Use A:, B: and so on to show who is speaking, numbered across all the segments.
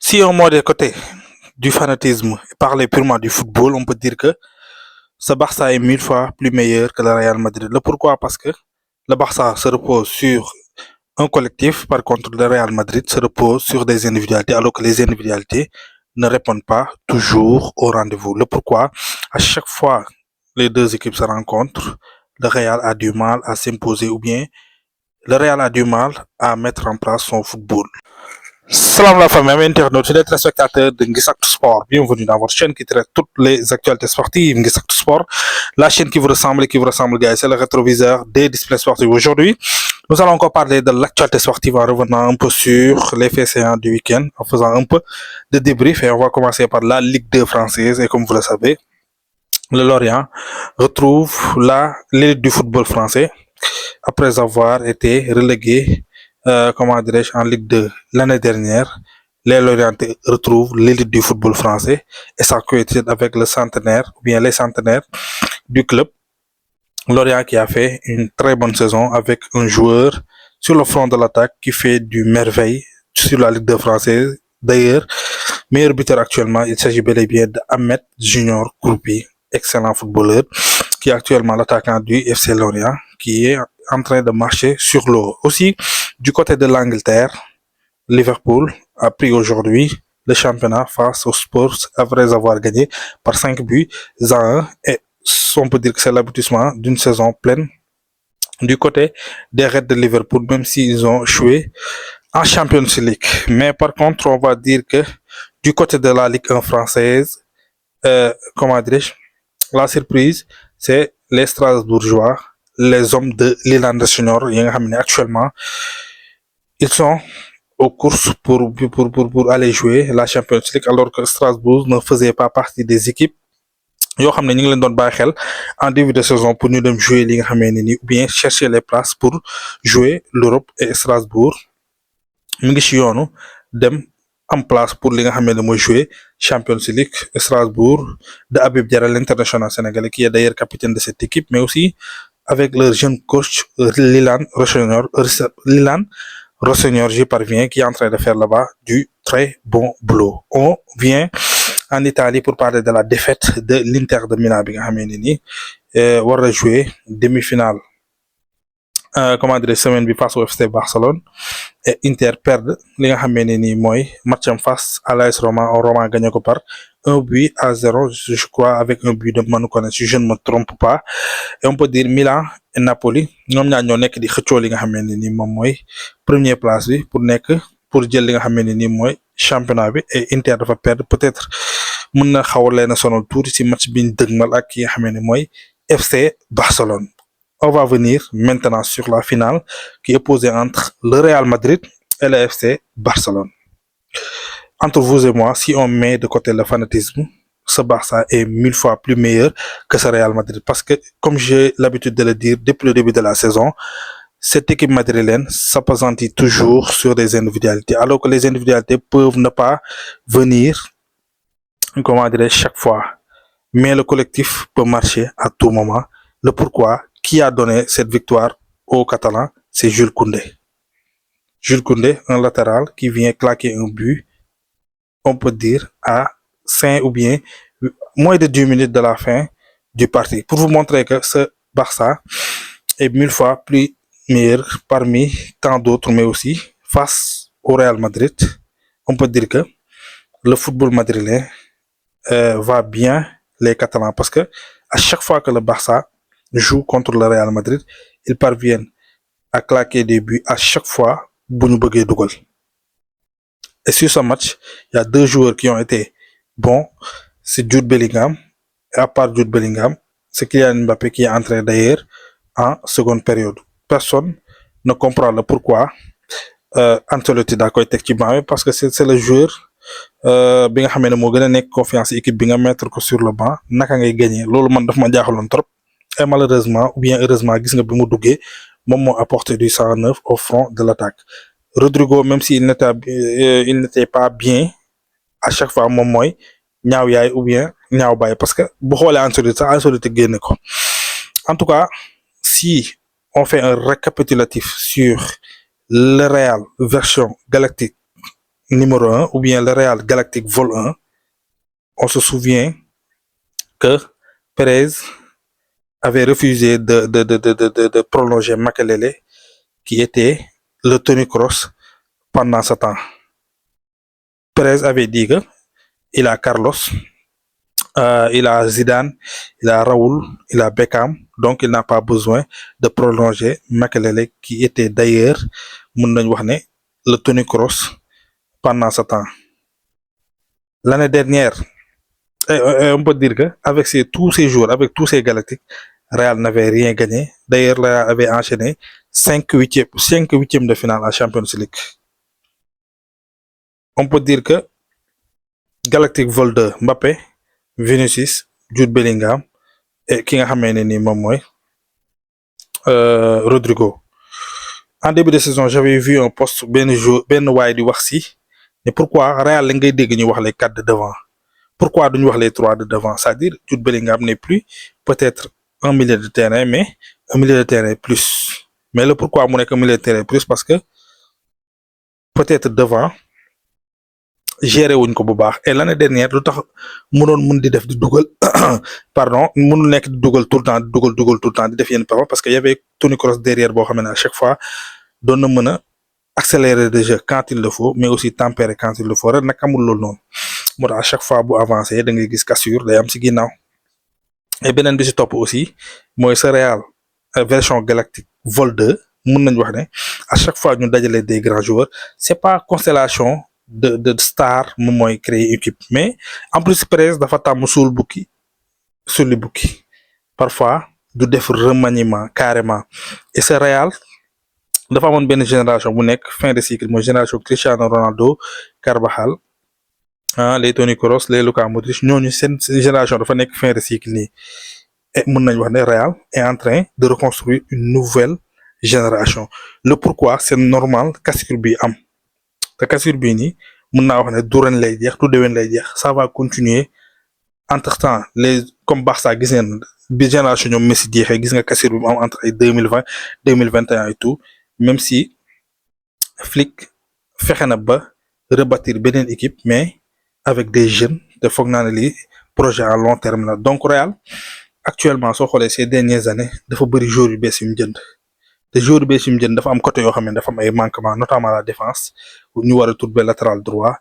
A: Si on met de côté du fanatisme et parler purement du football, on peut dire que ce Barça est mille fois plus meilleur que le Real Madrid. Le pourquoi? Parce que le Barça se repose sur un collectif, par contre le Real Madrid se repose sur des individualités, alors que les individualités ne répondent pas toujours au rendez-vous. Le pourquoi? À chaque fois les deux équipes se rencontrent, le Real a du mal à s'imposer ou bien le Real a du mal à mettre en place son football. Salam la famille, amis internautes et les téléspectateurs de Ngisactu Sport. Bienvenue dans votre chaîne qui traite toutes les actualités sportives. Ngisactu Sport, la chaîne qui vous ressemble et qui vous ressemble, gars. C'est le rétroviseur des disciplines sportives. Aujourd'hui, nous allons encore parler de l'actualité sportive en revenant un peu sur les faits séants du week-end, en faisant un peu de débrief. Et on va commencer par la Ligue 2 française. Et comme vous le savez, le Lorient retrouve l'élite du football français après avoir été relégué comment dirais-je, en Ligue 2 l'année dernière. Les Lorientais retrouvent l'élite du football français et ça coïncide avec le centenaire, ou bien les centenaires du club. Lorient qui a fait une très bonne saison avec un joueur sur le front de l'attaque qui fait du merveille sur la Ligue 2 française. D'ailleurs, meilleur buteur actuellement, il s'agit bel et bien d'Ahmed Junior Kroupi, excellent footballeur, qui est actuellement l'attaquant du FC Lorient, qui est en train de marcher sur l'eau. Aussi, du côté de l'Angleterre, Liverpool a pris aujourd'hui le championnat face aux Spurs après avoir gagné par 5 buts à 1. Et on peut dire que c'est l'aboutissement d'une saison pleine du côté des Reds de Liverpool, même s'ils ont échoué en Champions League. Mais par contre, on va dire que du côté de la Ligue 1 française, comment dirais-je, la surprise, c'est les Strasbourgeois, les hommes de Lille Senior, actuellement, ils sont aux courses pour aller jouer la Champions League, alors que Strasbourg ne faisait pas partie des équipes yoo xam ne ñu ngi leen doon bàyyi xel en début de saison pour ñu dem jouer li nga xamee ne ni ou bien chercher les places pour jouer l'Europe. Et Strasbourg mi ngi ci yoonu dem en place pour li nga xamee ne mooy jouer Champions League. Strasbourg de Habib Diarra, l'international sénégalais, qui est d'ailleurs capitaine de cette équipe, mais aussi avec leur jeune coach Lilan Rossignol, j'y parviens, qui est en train de faire là-bas du très bon boulot. On vient en Italie pour parler de la défaite de l'Inter de Milan bi nga xamee ne ni war a jouer demi-finale comment dire semaine bi face au FC Barcelone et Inter perdre li nga xamee ne ni mooy matcham face à l'AS Roma. Roma gagné ko par 1-0, je crois, avec un but de Manu Kone, si je ne me trompe pas. Et on peut dire Milan et Napoli ñoom ñaar ñoo nekk di xëccoo li nga xamee ne ni moom mooy première place bi pour jël li nga xamee ne ni mooy championnat bi. Et Inter dafa perdre, peut-être mën na xaw a leen a sonal tuuti ci match bi ñu dëgmal ak ki nga xamee ne mooy FC Barcelone. On va venir maintenant sur la finale qui est posée entre le Real Madrid et le FC Barcelone. Entre vous et moi, si on met de côté le fanatisme, ce Barça est mille fois plus meilleur que ce Real Madrid. Parce que, comme j'ai l'habitude de le dire depuis le début de la saison, cette équipe madrilène s'appesantit toujours sur des individualités, alors que les individualités peuvent ne pas venir, comment dire, chaque fois. Mais le collectif peut marcher à tout moment. Le pourquoi, qui a donné cette victoire aux Catalans, c'est Jules Koundé. Jules Koundé, un latéral qui vient claquer un but, on peut dire, à 5 ou bien moins de 10 minutes de la fin du parti. Pour vous montrer que ce Barça est mille fois plus meilleur parmi tant d'autres, mais aussi face au Real Madrid, on peut dire que le football madrilène va bien les Catalans, parce que à chaque fois que le Barça joue contre le Real Madrid, ils parviennent à claquer des buts à chaque fois bu ñu bëggee dugal. Et sur ce match, il y a deux joueurs qui ont été bons, c'est Jude Bellingham, et à part Jude Bellingham, c'est Kylian Mbappé qui est entré d'ailleurs en seconde période. Personne ne comprend le pourquoi Ancelotti daa koy teg ci banc bi, parce que c'est le joueur bi nga xamee ne moo gën a nekk confiance équipe bi nga mettre ko sur le banc, naka ngay gagner loolu man daf ma jaaxaloon trop. Et malheureusement ou bien heureusement, gis nga bi mu duggee moom moo apporté du 109 au front de l'attaque. Rodrigo, même s'il n'était pas bien à chaque fois, moom mooy ñaaw yaay ou bien ñaaw baay, parce que bu xoolee Ancelotti sax Ancelotti génne ko. En tout cas, si on fait un récapitulatif sur le Real version galactique numéro un ou bien le Real Galactique Vol 1, on se souvient que Perez avait refusé de prolonger Makelele, qui était le Tony Cross pendant ce temps. Perez avait dit que il a Carlos, il a Zidane, il a Raoul, il a Beckham, donc il n'a pas besoin de prolonger Makelele, qui était d'ailleurs le Tony Cross pendant ce temps. L'année dernière, on peut dire qu'avec tous ces jours, avec tous ces galactiques, Real n'avait rien gagné. D'ailleurs, Real avait enchaîné 5 huitièmes de finale à Champions League. On peut dire que Galactic Vol 2, Mbappé, Vinicius, Jude Bellingham, et qui nga xamé ni mom moy Rodrigo. En début de saison, j'avais vu un post ben way di wax si, mais pourquoi Real la ngay dégg ñu wax les 4 de devant? Pourquoi duñ wax les 3 de devant? C'est-à-dire Jude Bellingham n'est plus peut-être un milieu de terrain, mais un milieu de terrain plus. Mais le pourquoi mu nek un milieu de terrain plus, parce que peut-être devant géré wuñ ko bu baax, et l'année dernière lu tax mënoon mun di def di dugal pardon mënul nekk di dugal tout le temps di dugal tout le temps di def yenn parole, parce que y avait Toni Kroos derrière boo xam ne à chaque fois doon na mën a accélérer le jeu quand il le faut, mais aussi tempérer quand il le faut. Ren nag amul loolu noonu, moo tax à chaque fois bu avancé da ngay gis cassure day am si ginnaaw. Et beneen bi si topp aussi mooy sa Real version galactique Vol 2, mën nañ wax ne à chaque fois ñu dajale des grands joueurs, c'est pas constellation de star moom mooy créer équipe, mais en plus Perez dafa tàmm suul bukki sulli bukki, parfois du def remaniement carrément. Et ce Real dafa amoon benn génération bu nekk fin de cycle mooy génération Cristiano Ronaldo, Carvajal, les Toni Kroos, les Luka Modric, ñooñu seen génération dafa nekk fin de cycle nii. Et mën nañ wax ne Real est en train de reconstruire une nouvelle génération. Le pourquoi c'est normal cassure bi am, te cassure bii nii mën naa wax ne du ren lay jeex du déwén lay jeex, ça va continuer. Entre temps les comme Barça gis ngeen bi génération ñoom Messi jeexee gis nga cassure bi mu am entre ay 2020 2021 et tout, même si Flick fexe na ba rebâtir beneen équipe, mais avec des jeunes, te foog naa ne lii projet à long terme la. Donc Real actuellement soo xoolee ces dernières années dafa bëri joueurs yu bees yu mu jënd, te joueurs yu bees yu mu jënd dafa am côté yoo xam ne dafa am ay manquements, notamment la défense ñu war a trouver latéral droit,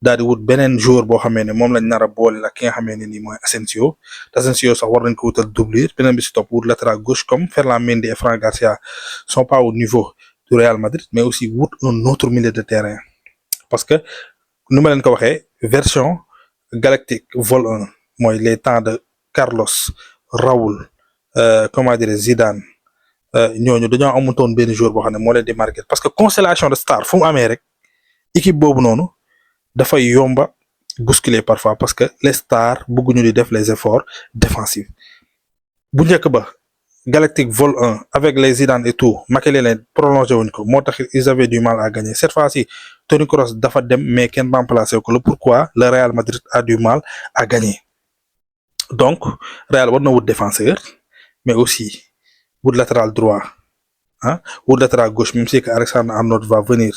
A: daal di wut beneen joueur boo xamee ne moom lañ nar a boole la ki nga xamee ne nii mooy Asensio. Asensio sax war nañ ko wutal doublure. Beneen bi si topp wut latéral gauche comme Ferland Mendy et Fran Garcia sont pas au niveau du Real Madrid, mais aussi wut un autre milieu de terrain, parce que nu ma leen ko waxee version galactique Vol 1 mooy les temps de Carlos, Raoul, comment dire Zidane, ñooñu dañoo amutoon benn joueur boo xam ne moo leen di marqué, parce que constellation de star fu mu amee rek équipe boobu noonu dafay yomba bousculer parfois, parce que les stars bëgguñu di def les efforts défensifs. Bu njëkk ba Galactique Vol 1 avec les Zidane et tout, Makelele prolongé wuñ ko, moo tax ils avaient du mal à gagner. Cette fois-ci Toni Kroos dafa dem mais kenn remplacé ko. Le pourquoi le Real Madrid a du mal à gagner. Donc Real war na wut défenseur, mais aussi wut latéral droit, wut latéral gauche, même si que Alexandre Arnold va venir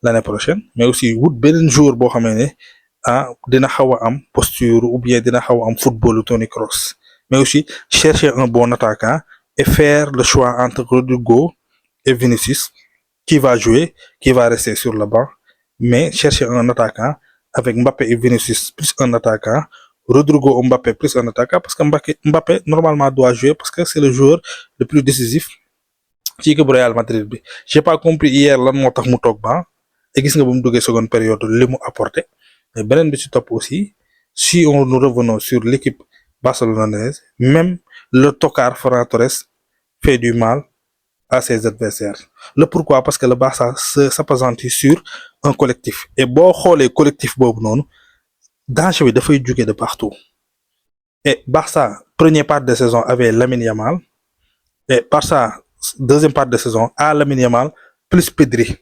A: l'année prochaine, mais aussi wut beneen joueur boo xamee ne dina xaw a am posture ou bien dina xaw a am footballu Toni Kroos, mais aussi chercher un bon attaquant et faire le choix entre Rodrigo et Vinicius, qui va jouer, qui va rester sur le banc, mais chercher un attaquant avec Mbappé et Vinicius plus un attaquant, Rodrigo ou Mbappé plus un attaquant, parce que Mbappé normalement doit jouer parce que c'est le joueur le plus décisif ci équipe Real Madrid bi. J'ai pas compris hier lan moo tax mu toog banc, et gis nga bu mu duggee seconde période li mu apporté. Mais beneen bi ci topp aussi, si on nous revenons sur l'équipe barcelonaise, même le tocard Ferran Torres fait du mal à ses adversaires. Le pourquoi? Parce que le Barça s'appesantit sur un collectif, et boo xoolee collectif boobu noonu danger bi dafay jóge de partout. Et Barça première part de saison avait Lamine Yamal, et Barça deuxième part de saison a Lamine Yamal plus Pedri.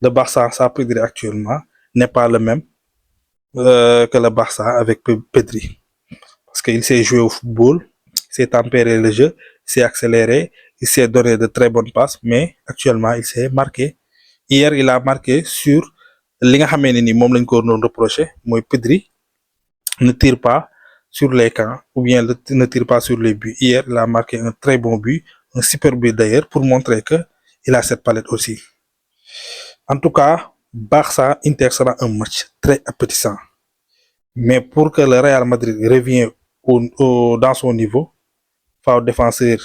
A: Le Barça sans Pedri actuellement n'est pas le même que le Barça avec Pedri, parce qu'il sait jouer au football, il sait tempérer le jeu, il sait accélérer, il sait donner de très bonnes passes, mais actuellement il s'est marqué. Hier il a marqué sur li nga xamee ne ni moom lañ ko doon reproché mooy Pedri ne tire pas sur les camps ou bien ne tire pas sur les buts. Hier, il a marqué un très bon but, un super but d'ailleurs, pour montrer que il a cette palette aussi. En tout cas, Barça-Inter sera un match très appétissant. Mais pour que le Real Madrid revienne dans son niveau, faaw défenseur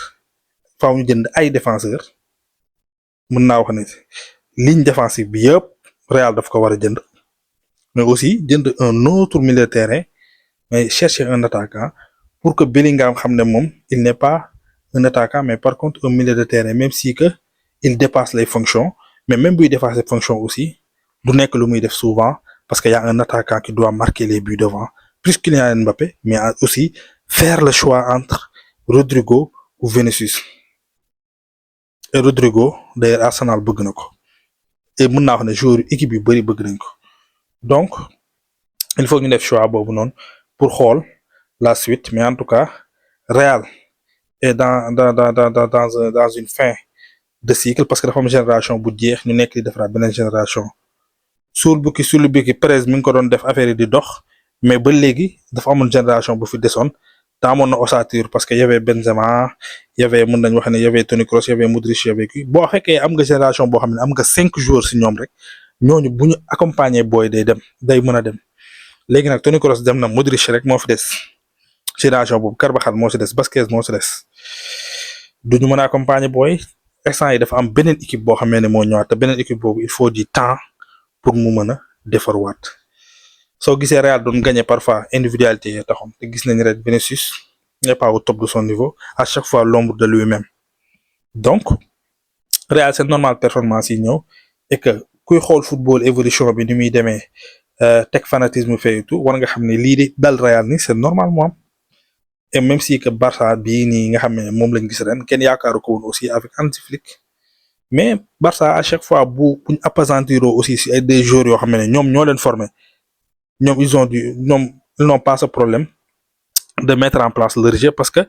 A: faaw ñu jënd ay défenseur mën naa wax ne ligne défensive bi yëpp Real daf ko war a jënd mais aussi jënd un autre milieu de terrain mais chercher un attaquant pour que Bellingham xam ne moom il n'est pas un attaquant mais par contre un milieu de terrain même si que il dépasse les fonctions mais même buy dépasse les fonctions aussi du nekk lu muy def souvent parce que y a un attaquant qui doit marquer les buts devant plus Kylian Mbappé mais aussi faire le choix entre Rodrigo ou Vinicius et Rodrigo d'ailleurs Arsenal bëgg na ko et mën naa wax ne joueur équipe yu bëri bëgg nañ ko donc il faut ñu def choix boobu noonu pour xool la suite mais en tout cas Real est dans une fin de cycle parce que dafa am génération bu jeex ñu nekk di defaraat beneen génération suul bukki Perez mi ngi ko doon def affaire yi di dox mais ba léegi dafa amoon génération bu fi desoon te amoon na ossature parce que y avait Benzema y avait mën nañ wax ne y avait Toni Kroos y avait Modric y avait kii boo fekkee am nga génération boo xam ne am nga 5 joueurs si ñoom rek ñooñu bu ñu accompagner booy day mën a dem léegi nag Toni Kroos dem na Modric rek moo fi des génération boobu Carvajal moo si des Vasquez moo si des duñu mën a accompagner booy instant yi dafa am beneen équipe boo xamee ne moo ñëwaat te beneen équipe boobu il faut du temps pour mu mën a defarwaat soo gisee Real doon gagner parfois individualité yi taxoon te gis nañ rek Vinicius n'est pas au top de son niveau à chaque fois l'ombre de lui-même donc Real c'est normal performance yi ñëw et que kuy xool football évolution bi ni muy demee teg fanatisme fait tout war nga xam ne lii di dal Real ni c'est normal mu am et même si que Barça bii nii nga xam ne moom lañ gis ren kenn yaakaaru ko woon aussi avec Hansi Flick mais Barça à chaque fois buñ appesantir aussi si ay des joueurs yoo xam ne ñoom ñoo leen formé ñoom ils n'ont pas ce problème de mettre en place leur jeu parce que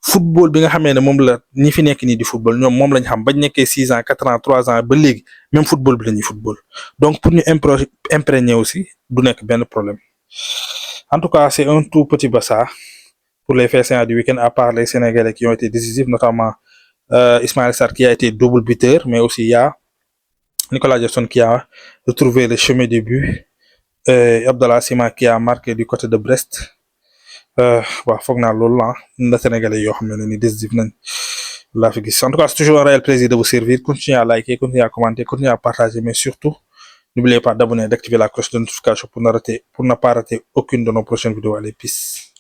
A: football bi nga xamee ne moom la ñi fi nekk nii di football ñoom moom lañ xam bañ nekkee 6 ans 4 ans 3 ans ba léegi même football bi la ñuy football donc pour ñu imprégner aussi du nekk benn problème en tout cas c'est un tout petit Barça pour les faits saillants du week-end à part les Sénégalais qui ont été décisifs notamment Ismaël Sarr qui a été double buteur mais aussi il y a Nicolas Jackson qui a retrouvé le chemin du but Abdallah Sima qui a marqué du côté de Brest waaw foog naa loolu la Sénégalais yoo xam ne ni décisif nañ laa fi gis en tout cas c'est toujours un réel plaisir de vous servir continuez à liker continuez à commenter continuez à partager mais surtout n'oubliez pas d'abonner d'activer la cloche de notification pour ne pas rater aucune de nos prochaines vidéos. Allez, peace.